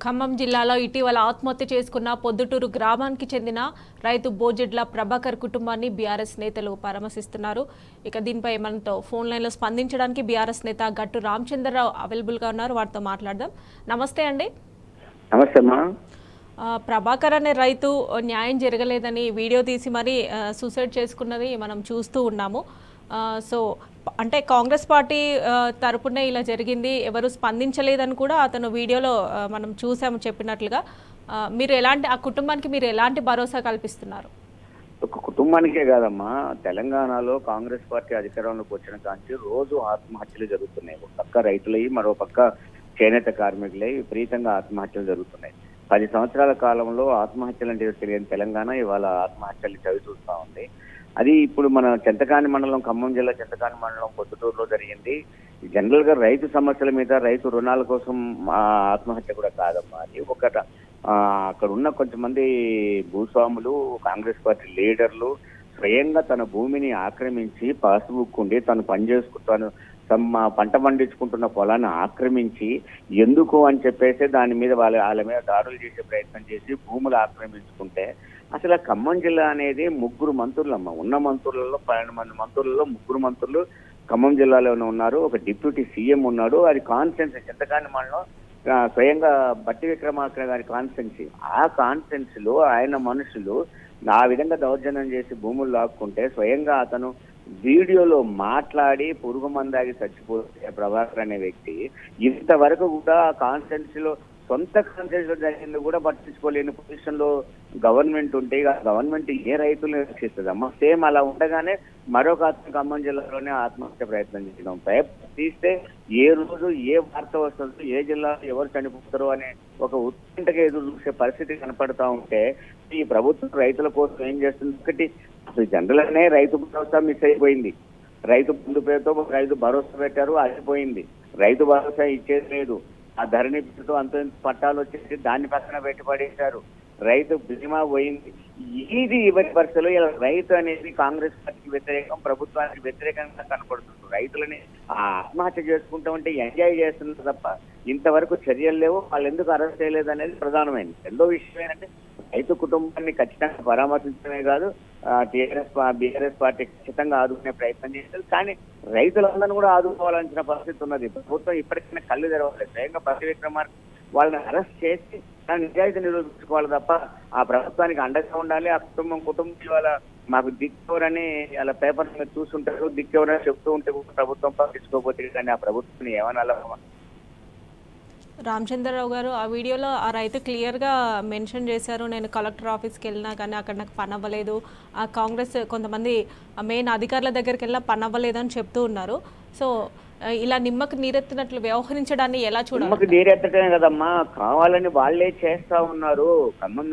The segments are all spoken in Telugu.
ఖమ్మం జిల్లాలో ఇటీవల ఆత్మహత్య చేసుకున్న పొద్దుటూరు గ్రామానికి చెందిన రైతు బోజెడ్ల ప్రభాకర్ కుటుంబాన్ని బీఆర్ఎస్ నేతలు పరామర్శిస్తున్నారు. ఇక దీనిపై మనతో ఫోన్ లైన్లో స్పందించడానికి బీఆర్ఎస్ నేత గట్టు రామచంద్రరావు అవైలబుల్గా ఉన్నారు. వారితో మాట్లాడదాం. నమస్తే అండి. నమస్తే అమ్మా. ప్రభాకర్ అనే రైతు న్యాయం జరగలేదని వీడియో తీసి మరీ సూసైడ్ చేసుకున్నది మనం చూస్తూ ఉన్నాము. సో అంటే కాంగ్రెస్ పార్టీ తరపునే ఇలా జరిగింది, ఎవరు స్పందించలేదని కూడా అతను వీడియోలో మనం చూసాము చెప్పినట్లుగా. మీరు ఆ కుటుంబానికి మీరు ఎలాంటి భరోసా కల్పిస్తున్నారు? ఒక కుటుంబానికే కాదమ్మా, తెలంగాణలో కాంగ్రెస్ పార్టీ అధికారంలోకి వచ్చిన కాంచి రోజు ఆత్మహత్యలు జరుగుతున్నాయి. ఒక పక్క రైతులై, మరో పక్క చేనేత కార్మికులై విపరీతంగా ఆత్మహత్యలు జరుగుతున్నాయి. 10 సంవత్సరాల కాలంలో ఆత్మహత్యలు అంటే తెలియని తెలంగాణ ఇవాళ ఆత్మహత్యలు చవి చూస్తూ ఉంది. అది ఇప్పుడు మన చింతకాని మండలం, ఖమ్మం జిల్లా చింతకాని మండలం పొద్దుటూరులో జరిగింది. జనరల్ గా రైతు సమస్యల మీద, రైతు రుణాల కోసం ఆత్మహత్య కూడా కాదమ్మా. అది అక్కడ ఉన్న కొంతమంది భూస్వాములు, కాంగ్రెస్ పార్టీ లీడర్లు స్వయంగా తన భూమిని ఆక్రమించి పాస్బుక్ ఉండి తను పనిచేసుకుంటాను పంట పండించుకుంటున్న పొలాన్ని ఆక్రమించి ఎందుకు అని చెప్పేసి దాని మీద వాళ్ళ మీద దాడులు చేసే ప్రయత్నం చేసి భూములు ఆక్రమించుకుంటే అసలు ఖమ్మం జిల్లా అనేది 3 మంత్రులమ్మ. ఉన్న మంత్రులలో 12 మంది మంత్రులలో 3 మంత్రులు ఖమ్మం జిల్లాలోనే ఉన్నారు. ఒక డిప్యూటీ సీఎం ఉన్నాడు. అది కాన్స్టెన్సీ చింతకాని మండలం స్వయంగా బట్టి విక్రమార్క గారి కాన్స్టెన్సీ. ఆ కాన్స్టెన్సీలో ఆయన మనుషులు ఆ విధంగా దౌర్జన్యం చేసి భూములు లాక్కుంటే స్వయంగా అతను వీడియోలో మాట్లాడి పురుగు మందాగి చచ్చిపోతే ప్రభాకర్ అనే వ్యక్తి ఇంతవరకు కూడా కాన్స్టెన్సీలో, సొంత కాన్స్టెన్సీలో జరిగింది కూడా పట్టించుకోలేని పొజిషన్ లో గవర్నమెంట్ ఉంటే గవర్నమెంట్ ఏ రైతులను రక్షిస్తుందమ్మా? సేమ్ అలా ఉండగానే మరొక అతను ఖమ్మం జిల్లాలోనే ఆత్మహత్య ప్రయత్నం చేయడం తీస్తే ఏ రోజు ఏ వార్త వస్తుందో, ఏ జిల్లాలో ఎవరు చనిపోతారో అనే ఒక ఉత్కంఠగా ఎదురు చూసే పరిస్థితి కనపడతా ఉంటే ఈ ప్రభుత్వం రైతుల కోసం ఏం చేస్తుంది? ఒకటి, అసలు జనరల్ అనే రైతు భరోసా మిస్ అయిపోయింది. రైతు బంధు పేరుతో రైతు భరోసా పెట్టారు, అయిపోయింది. రైతు భరోసా ఇచ్చేది లేదు. ఆ ధరణి పేరుతో అంత పట్టాలు వచ్చేసి దాన్ని పక్కన పెట్టి పడేశారు. రైతు బీమా పోయింది. ఇది ఇవన్నీ పరిస్థితుల్లో ఇలా రైతు అనేది కాంగ్రెస్ పార్టీకి వ్యతిరేకం, ప్రభుత్వానికి వ్యతిరేకంగా కనపడుతుంది. రైతులని ఆత్మహత్య చేసుకుంటూ ఉంటే ఎంజాయ్ చేస్తున్నారు తప్ప ఇంతవరకు చర్యలు లేవు. వాళ్ళు ఎందుకు అరెస్ట్ చేయలేదు అనేది ప్రధానమైనది. రెండో విషయం ఏంటంటే రైతు కుటుంబాన్ని ఖచ్చితంగా పరామర్శించడమే కాదు, బీఆర్ఎస్ పార్టీ ఖచ్చితంగా ఆదుకునే ప్రయత్నం చేస్తుంది. కానీ రైతులందరూ కూడా ఆదుకోవాల్సిన పరిస్థితి ఉన్నది. ప్రభుత్వం ఇప్పటికైనా కళ్ళు తెరవాలి. స్వయంగా బట్టి విక్రమార్క వాళ్ళని అరెస్ట్ చేసి దాని నిజాయితీ నిరూపించుకోవాలి తప్ప ఆ ప్రభుత్వానికి అండగా ఉండాలి. ఆ కుటుంబం వాళ్ళ మాకు దిక్కెవరని అలా పేపర్ మీద చూస్తుంటారు, దిక్కెవరని చెప్తూ ఉంటే ప్రభుత్వం పట్టించుకోకపోతే కానీ ఆ ప్రభుత్వం ఏమనాలి? రామచంద్రరావు గారు, ఆ వీడియోలో ఆ రైతు క్లియర్గా మెన్షన్ చేశారు, నేను కలెక్టర్ ఆఫీస్కి వెళ్ళినా కానీ అక్కడ నాకు పని అవ్వలేదు, ఆ కాంగ్రెస్ కొంతమంది మెయిన్ అధికారుల దగ్గరికి వెళ్ళినా పని అవ్వలేదు అని చెప్తూ ఉన్నారు. సో ఇలా నిమ్మకు నీరెత్తినట్లు వ్యవహరించడాన్ని ఎలా చూడాలి? నిమ్మకు నీరెత్తటమే కదమ్మా, కావాలని వాళ్లే చేస్తా ఉన్నారు. ఖమ్మం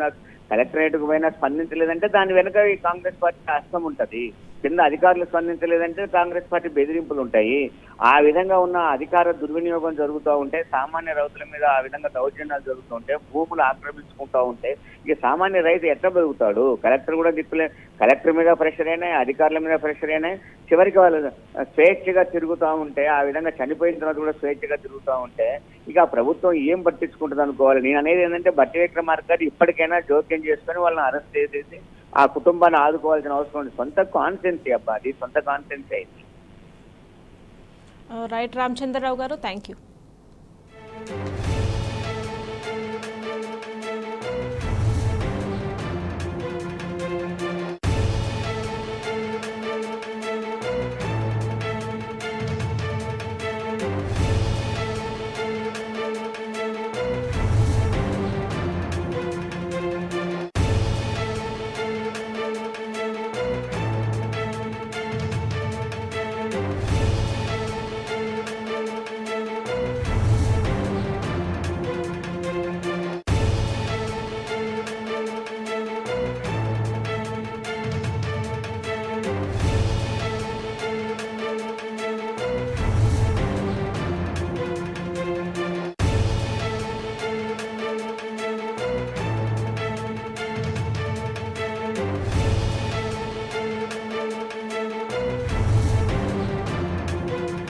కలెక్టరేట్కు పోయినా స్పందించలేదంటే దాని వెనుక ఈ కాంగ్రెస్ పార్టీ హస్తం ఉంటది. కింద అధికారులు స్పందించలేదంటే కాంగ్రెస్ పార్టీ బెదిరింపులు ఉంటాయి. ఆ విధంగా ఉన్న అధికార దుర్వినియోగం జరుగుతూ ఉంటే, సామాన్య రైతుల మీద ఆ విధంగా దౌర్జన్యాలు జరుగుతూ ఉంటే, భూములు ఆక్రమించుకుంటూ ఉంటే ఇక సామాన్య రైతు ఎట్లా బతుకుతాడు? కలెక్టర్ కూడా దిక్కులే, కలెక్టర్ మీద ప్రెషర్ అయినాయి, అధికారుల మీద ప్రెషర్ అయినాయి. చివరికి వాళ్ళు స్వేచ్ఛగా తిరుగుతూ ఉంటే, ఆ విధంగా చనిపోయిన తర్వాత కూడా స్వేచ్ఛగా తిరుగుతూ ఉంటే ఇక ఆ ప్రభుత్వం ఏం పట్టించుకుంటుంది అనుకోవాలి? నేను అనేది ఏంటంటే బట్టి విక్రమార్క గారు ఇప్పటికైనా జోక్యం చేసుకొని వాళ్ళని అరెస్ట్ చేసేసి ఆ కుటుంబాన్ని ఆదుకోవాల్సిన అవసరం ఉంది. సొంత కాన్స్టెన్సీ అబ్బా, అది సొంత కాన్స్టెన్సీ అయింది. రైట్ రామచంద్రరావు గారు, థ్యాంక్ యూ.